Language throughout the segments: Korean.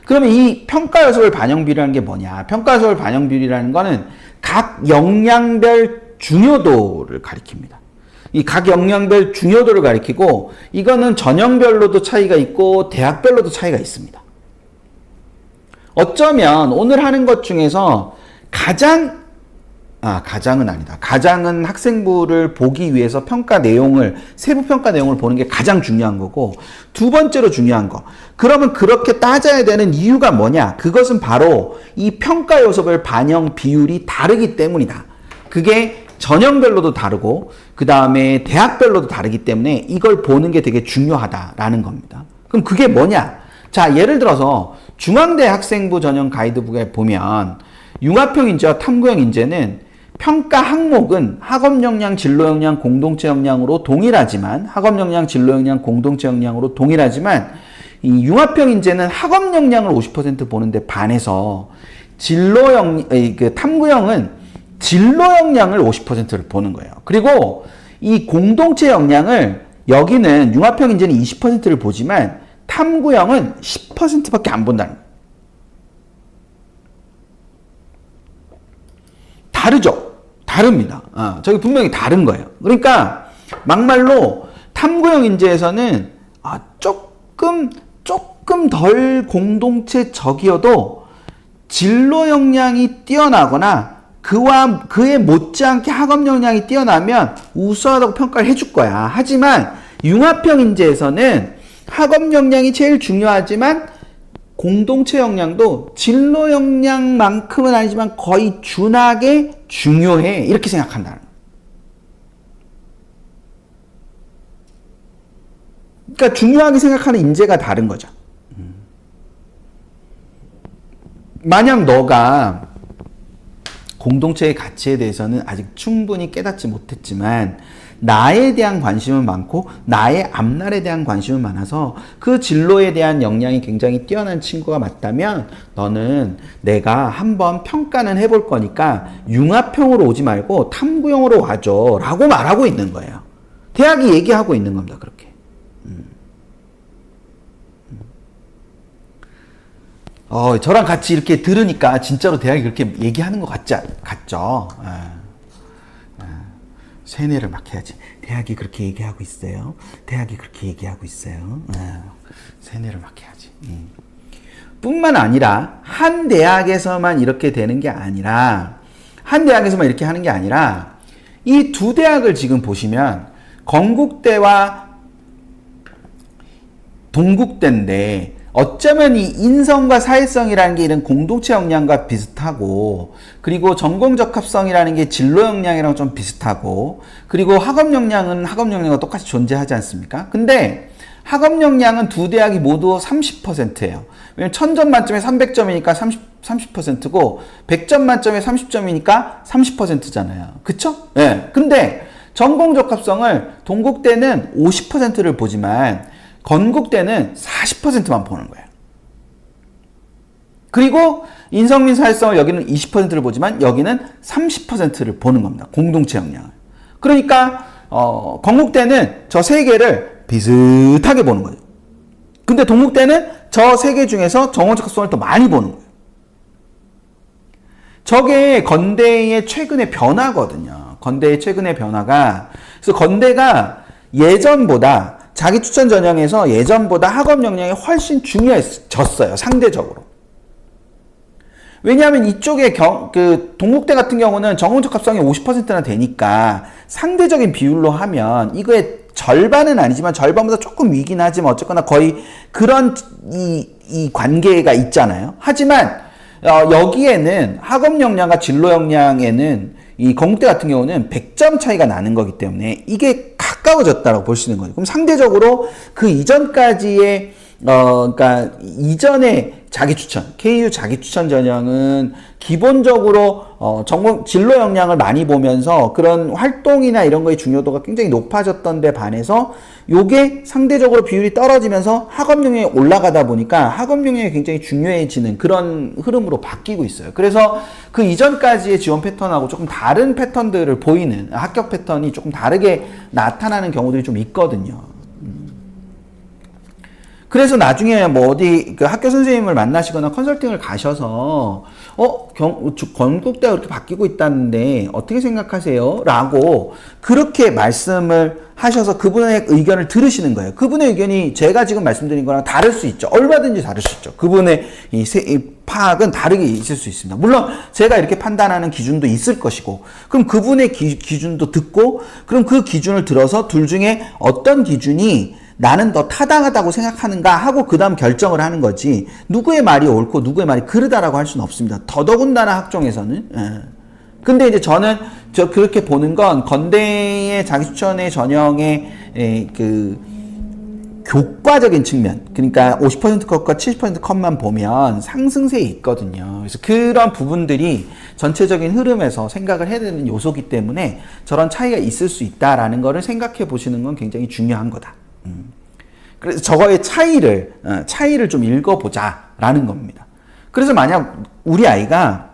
그러면 이 평가 요소별 반영 비율이라는 게 뭐냐? 평가 요소별 반영 비율이라는 거는 각 역량별 중요도를 가리킵니다. 이 각 역량별 중요도를 가리키고 이거는 전형별로도 차이가 있고 대학별로도 차이가 있습니다. 어쩌면 오늘 하는 것 중에서 가장은 아니다. 가장은 학생부를 보기 위해서 평가 내용을, 세부 평가 내용을 보는 게 가장 중요한 거고, 두 번째로 중요한 거. 그러면 그렇게 따져야 되는 이유가 뭐냐? 그것은 바로 이 평가 요소별 반영 비율이 다르기 때문이다. 그게 전형별로도 다르고, 그 다음에 대학별로도 다르기 때문에 이걸 보는 게 되게 중요하다라는 겁니다. 그럼 그게 뭐냐? 자, 예를 들어서 중앙대 학생부 전형 가이드북에 보면 융합형 인재와 탐구형 인재는 평가 항목은 학업 역량, 진로 역량, 공동체 역량으로 동일하지만 이 융합형 인재는 학업 역량을 50% 보는데 반해서 탐구형은 진로 역량을 50%를 보는 거예요. 그리고 이 공동체 역량을 여기는 융합형 인재는 20%를 보지만 탐구형은 10%밖에 안 본다는 거예요. 다르죠? 다릅니다. 저기 분명히 다른 거예요. 그러니까 막말로 탐구형 인재에서는 조금 덜 공동체적이어도 진로 역량이 뛰어나거나 그에 못지않게 학업 역량이 뛰어나면 우수하다고 평가를 해줄 거야. 하지만 융합형 인재에서는 학업 역량이 제일 중요하지만 공동체 역량도 진로 역량만큼은 아니지만 거의 준하게 중요해. 이렇게 생각한다는 거예요. 그러니까 중요하게 생각하는 인재가 다른 거죠. 만약 너가 공동체의 가치에 대해서는 아직 충분히 깨닫지 못했지만 나에 대한 관심은 많고 나의 앞날에 대한 관심은 많아서 그 진로에 대한 역량이 굉장히 뛰어난 친구가 맞다면 너는 내가 한번 평가는 해볼 거니까 융합형으로 오지 말고 탐구형으로 와줘 라고 말하고 있는 거예요. 대학이 얘기하고 있는 겁니다. 그렇게. 저랑 같이 이렇게 들으니까 진짜로 대학이 그렇게 얘기하는 것 같죠? 세뇌를 막 해야지. 대학이 그렇게 얘기하고 있어요. 대학이 그렇게 얘기하고 있어요. 세뇌를 막 해야지. 뿐만 아니라 한 대학에서만 이렇게 되는 게 아니라 이 두 대학을 지금 보시면 건국대와 동국대인데 어쩌면 이 인성과 사회성이라는 게 이런 공동체 역량과 비슷하고, 그리고 전공적합성이라는 게 진로 역량이랑 좀 비슷하고, 그리고 학업 역량은 학업 역량과 똑같이 존재하지 않습니까? 근데 학업 역량은 두 대학이 모두 30%예요. 왜냐면 1000점 만점에 300점이니까 30%고 100점 만점에 30점이니까 30%잖아요. 그쵸? 네. 근데 전공적합성을 동국대는 50%를 보지만 건국대는 40%만 보는 거예요. 그리고 인성민 사회성을 여기는 20%를 보지만 여기는 30%를 보는 겁니다. 공동체 역량을. 그러니까 건국대는 저 세 개를 비슷하게 보는 거죠. 근데 동국대는 저 세 개 중에서 정원적합성을 더 많이 보는 거예요. 저게 건대의 최근의 변화거든요. 건대의 최근의 변화가, 그래서 건대가 예전보다 자기 추천 전형에서 예전보다 학업 역량이 훨씬 중요해졌어요. 상대적으로. 왜냐하면 이쪽에 동국대 같은 경우는 정원적합성이 50%나 되니까 상대적인 비율로 하면 이거의 절반은 아니지만 절반보다 조금 위긴 하지만 어쨌거나 거의 그런 이 관계가 있잖아요. 하지만 여기에는 학업 역량과 진로 역량에는 이 건국대 같은 경우는 100점 차이가 나는 거기 때문에 이게 가까워졌다고 볼 수 있는 거죠. 그럼 상대적으로 그 이전까지의 그러니까 이전에 자기추천, KU 자기추천 전형은 기본적으로 진로 역량을 많이 보면서 그런 활동이나 이런 거의 중요도가 굉장히 높아졌던 데 반해서 요게 상대적으로 비율이 떨어지면서 학업 역량이 올라가다 보니까 학업 역량이 굉장히 중요해지는 그런 흐름으로 바뀌고 있어요. 그래서 그 이전까지의 지원 패턴하고 조금 다른 패턴들을 보이는, 합격 패턴이 조금 다르게 나타나는 경우들이 좀 있거든요. 그래서 나중에 뭐 어디 그 학교 선생님을 만나시거나 컨설팅을 가셔서 건국대가 그렇게 바뀌고 있다는데 어떻게 생각하세요? 라고 그렇게 말씀을 하셔서 그분의 의견을 들으시는 거예요. 그분의 의견이 제가 지금 말씀드린 거랑 다를 수 있죠. 얼마든지 다를 수 있죠. 그분의 이 파악은 다르게 있을 수 있습니다. 물론 제가 이렇게 판단하는 기준도 있을 것이고, 그럼 그분의 기준도 듣고, 그럼 그 기준을 들어서 둘 중에 어떤 기준이 나는 더 타당하다고 생각하는가 하고 그 다음 결정을 하는 거지, 누구의 말이 옳고 누구의 말이 그르다라고 할 수는 없습니다. 더더군다나 학종에서는. 근데 이제 저는 그렇게 보는 건 건대의 자기추천의 전형의 그 교과적인 측면, 그러니까 50% 컷과 70% 컷만 보면 상승세에 있거든요. 그래서 그런 부분들이 전체적인 흐름에서 생각을 해야 되는 요소기 때문에 저런 차이가 있을 수 있다라는 거를 생각해 보시는 건 굉장히 중요한 거다. 그래서 저거의 차이를 좀 읽어보자라는 겁니다. 그래서 만약 우리 아이가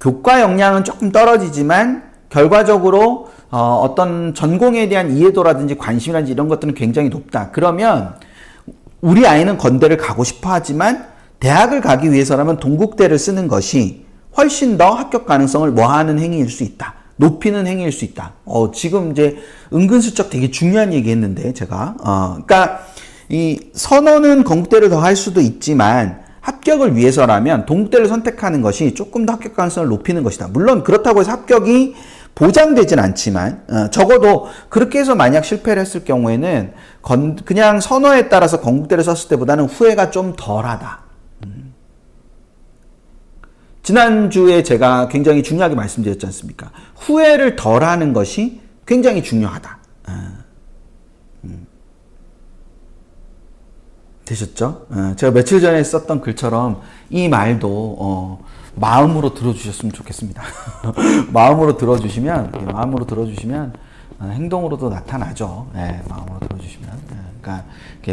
교과 역량은 조금 떨어지지만 결과적으로 어떤 전공에 대한 이해도라든지 관심이라든지 이런 것들은 굉장히 높다. 그러면 우리 아이는 건대를 가고 싶어 하지만 대학을 가기 위해서라면 동국대를 쓰는 것이 훨씬 더 합격 가능성을 뭐하는 행위일 수 있다. 높이는 행위일 수 있다. 지금 이제 은근슬쩍 되게 중요한 얘기 했는데, 제가. 그러니까, 이 선호는 건국대를 더 할 수도 있지만, 합격을 위해서라면 동국대를 선택하는 것이 조금 더 합격 가능성을 높이는 것이다. 물론 그렇다고 해서 합격이 보장되진 않지만, 적어도 그렇게 해서 만약 실패를 했을 경우에는, 그냥 선호에 따라서 건국대를 썼을 때보다는 후회가 좀 덜하다. 지난주에 제가 굉장히 중요하게 말씀드렸지 않습니까? 후회를 덜 하는 것이 굉장히 중요하다. 되셨죠? 제가 며칠 전에 썼던 글처럼 이 말도 마음으로 들어주셨으면 좋겠습니다. 마음으로 들어주시면 행동으로도 나타나죠. 마음으로 들어주시면. 그러니까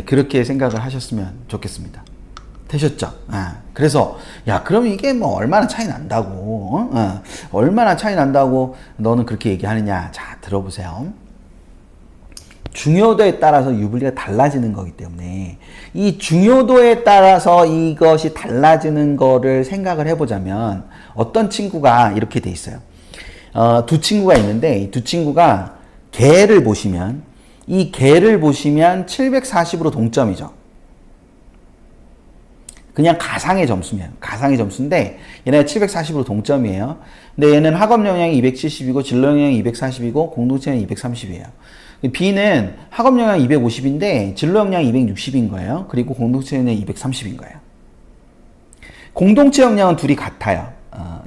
그렇게 생각을 하셨으면 좋겠습니다. 되셨죠? 그래서 그럼 이게 뭐 얼마나 차이 난다고, 얼마나 차이 난다고 너는 그렇게 얘기하느냐? 자, 들어보세요. 중요도에 따라서 유불리가 달라지는 거기 때문에 이 중요도에 따라서 이것이 달라지는 거를 생각을 해보자면 어떤 친구가 이렇게 돼 있어요. 두 친구가 있는데 이 두 친구가 개를 보시면, 이 개를 보시면 740으로 동점이죠. 그냥 가상의 점수인데 얘네가 740으로 동점이에요. 근데 얘는 학업 역량이 270이고 진로 역량이 240이고 공동체는 230이에요. B는 학업 역량이 250인데 진로 역량이 260인 거예요. 그리고 공동체는 230인 거예요. 공동체 역량은 둘이 같아요.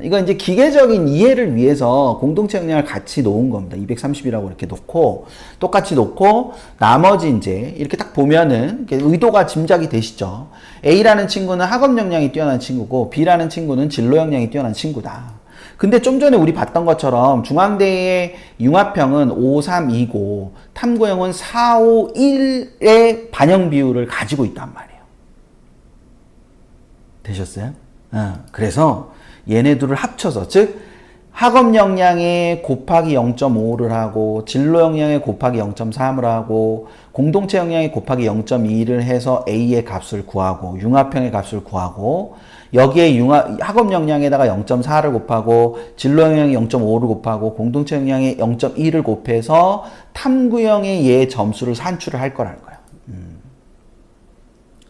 이건 이제 기계적인 이해를 위해서 공동체 역량을 같이 놓은 겁니다. 230이라고 이렇게 놓고, 똑같이 놓고, 나머지 이제 이렇게 딱 보면은 의도가 짐작이 되시죠. A라는 친구는 학업 역량이 뛰어난 친구고, B라는 친구는 진로 역량이 뛰어난 친구다. 근데 좀 전에 우리 봤던 것처럼 중앙대의 융합형은 5, 3, 2고, 탐구형은 4, 5, 1의 반영 비율을 가지고 있단 말이에요. 되셨어요? 그래서 얘네 둘을 합쳐서, 즉 학업 역량에 곱하기 0.5를 하고 진로 역량에 곱하기 0.3을 하고 공동체 역량에 곱하기 0.2를 해서 A의 값을 구하고 융합형의 값을 구하고, 여기에 학업 역량에다가 0.4를 곱하고 진로 역량에 0.5를 곱하고 공동체 역량에 0.2를 곱해서 탐구형의 얘 점수를 산출을 할 거라는 거예요.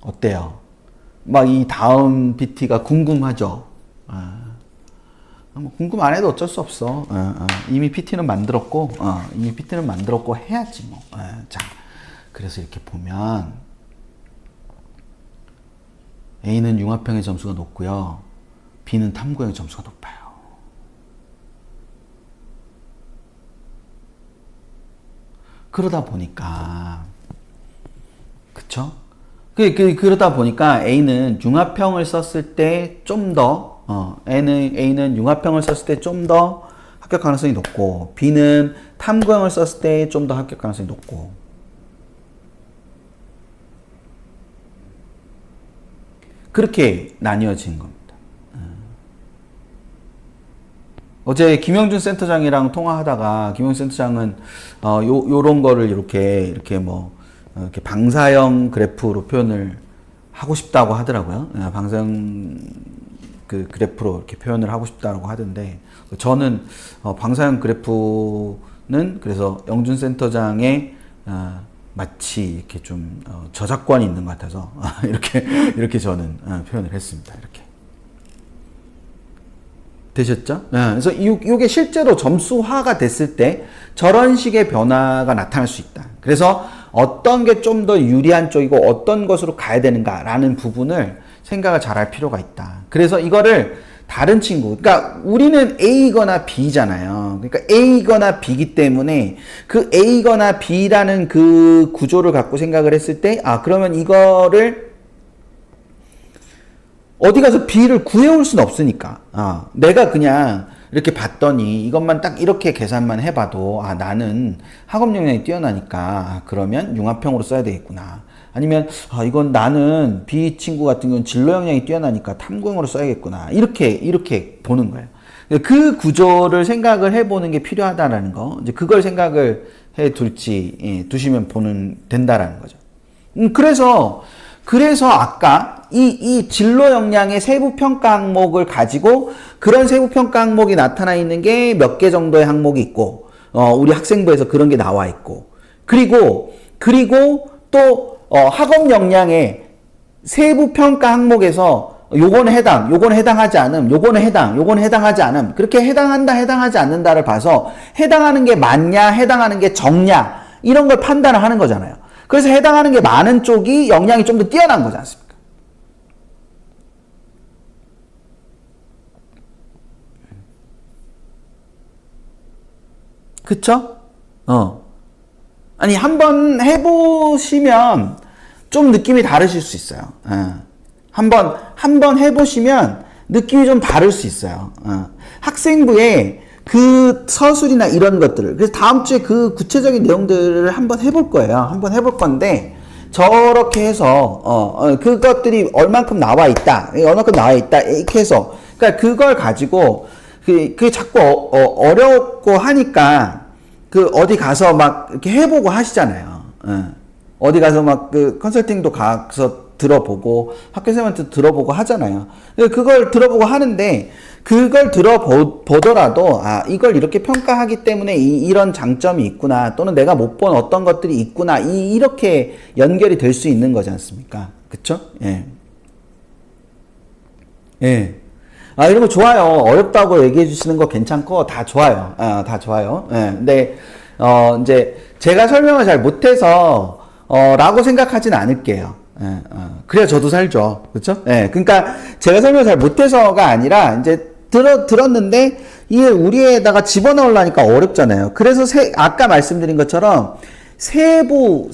어때요? 막 이 다음 PT가 궁금하죠? 뭐 궁금 안 해도 어쩔 수 없어. 이미 PT는 만들었고, 해야지 뭐. 자, 그래서 이렇게 보면 A는 융합형의 점수가 높고요, B는 탐구형의 점수가 높아요. 그러다 보니까, 그쵸? 그러다 보니까 A는 융합형을 썼을 때 좀 더, A는 융합형을 썼을 때 좀 더 합격 가능성이 높고, B는 탐구형을 썼을 때 좀 더 합격 가능성이 높고, 그렇게 나뉘어진 겁니다. 어제 김영준 센터장이랑 통화하다가 김영준 센터장은 요런 거를 이렇게 뭐 이렇게 방사형 그래프로 표현을 하고 싶다고 하더라고요. 방사형 그 그래프로 이렇게 표현을 하고 싶다고 하던데, 저는 방사형 그래프는 그래서 영준 센터장의 마치 이렇게 좀 저작권이 있는 것 같아서 이렇게 저는 표현을 했습니다. 이렇게 되셨죠? 그래서 이게 실제로 점수화가 됐을 때 저런 식의 변화가 나타날 수 있다. 그래서 어떤 게 좀 더 유리한 쪽이고 어떤 것으로 가야 되는가라는 부분을 생각을 잘 할 필요가 있다. 그래서 이거를 다른 친구, 그러니까 우리는 A거나 B잖아요. 그러니까 A거나 B이기 때문에 그 A거나 B라는 그 구조를 갖고 생각을 했을 때, 그러면 이거를 어디 가서 B를 구해올 수는 없으니까. 내가 그냥 이렇게 봤더니 이것만 딱 이렇게 계산만 해봐도 나는 학업 역량이 뛰어나니까 그러면 융합형으로 써야 되겠구나. 아니면 이건 나는 B 친구 같은 경우는 진로 역량이 뛰어나니까 탐구형으로 써야겠구나. 이렇게 보는 거예요. 그 구조를 생각을 해보는 게 필요하다라는 거. 이제 그걸 생각을 해 두시면 된다라는 거죠. 그래서 아까 이 진로 역량의 세부 평가 항목을 가지고 그런 세부 평가 항목이 나타나 있는 게 몇 개 정도의 항목이 있고, 우리 학생부에서 그런 게 나와 있고, 그리고 또 학업 역량의 세부 평가 항목에서 요거는 해당, 요거는 해당하지 않음, 요거는 해당, 요거는 해당하지 않음, 그렇게 해당한다, 해당하지 않는다를 봐서 해당하는 게 맞냐, 해당하는 게 적냐, 이런 걸 판단을 하는 거잖아요. 그래서 해당하는 게 많은 쪽이 역량이 좀 더 뛰어난 거지 않습니까? 그쵸? 아니, 한번 해보시면 좀 느낌이 다르실 수 있어요. 한번 해보시면 느낌이 좀 다를 수 있어요. 학생부에 그 서술이나 이런 것들을, 그래서 다음 주에 그 구체적인 내용들을 한번 해볼 거예요. 한번 해볼 건데, 저렇게 해서, 그것들이 얼만큼 나와 있다, 얼만큼 나와 있다, 이렇게 해서, 그러니까 그걸 가지고, 그게 자꾸 어렵고 하니까, 어디 가서 막 이렇게 해보고 하시잖아요. 어디 가서 막 컨설팅도 가서 들어보고, 학교생한테 들어보고 하잖아요. 그걸 들어보고 하는데, 그걸 들어보더라도, 이걸 이렇게 평가하기 때문에 이런 장점이 있구나, 또는 내가 못 본 어떤 것들이 있구나, 이렇게 연결이 될 수 있는 거지 않습니까? 그쵸? 예. 예. 이런 거 좋아요. 어렵다고 얘기해 주시는 거 괜찮고, 다 좋아요. 다 좋아요. 예. 근데, 이제, 제가 설명을 잘 못해서, 라고 생각하진 않을게요. 예, 그래야 저도 살죠. 그쵸? 예. 그러니까, 제가 설명을 잘 못해서가 아니라, 이제, 들었는데, 이게 우리에다가 집어넣으려니까 어렵잖아요. 그래서 아까 말씀드린 것처럼, 세부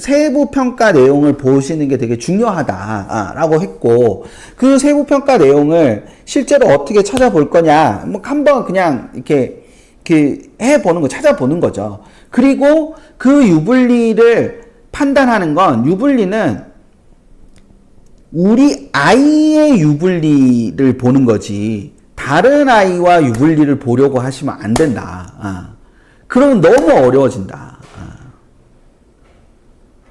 평가 내용을 보시는 게 되게 중요하다라고 했고, 그 세부 평가 내용을 실제로 어떻게 찾아볼 거냐, 한번 그냥 이렇게 해보는 거, 찾아보는 거죠. 그리고 그 유불리를 판단하는 건, 유불리는 우리 아이의 유불리를 보는 거지, 다른 아이와 유불리를 보려고 하시면 안 된다. 그러면 너무 어려워진다.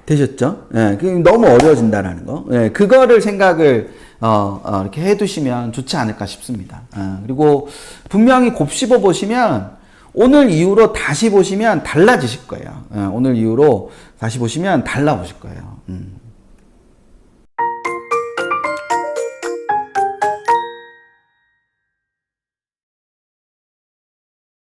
되셨죠? 예, 너무 어려워진다라는 거. 예, 그거를 생각을, 이렇게 해두시면 좋지 않을까 싶습니다. 그리고 분명히 곱씹어 보시면, 오늘 이후로 다시 보시면 달라지실 거예요. 오늘 이후로 다시 보시면 달라 보실 거예요.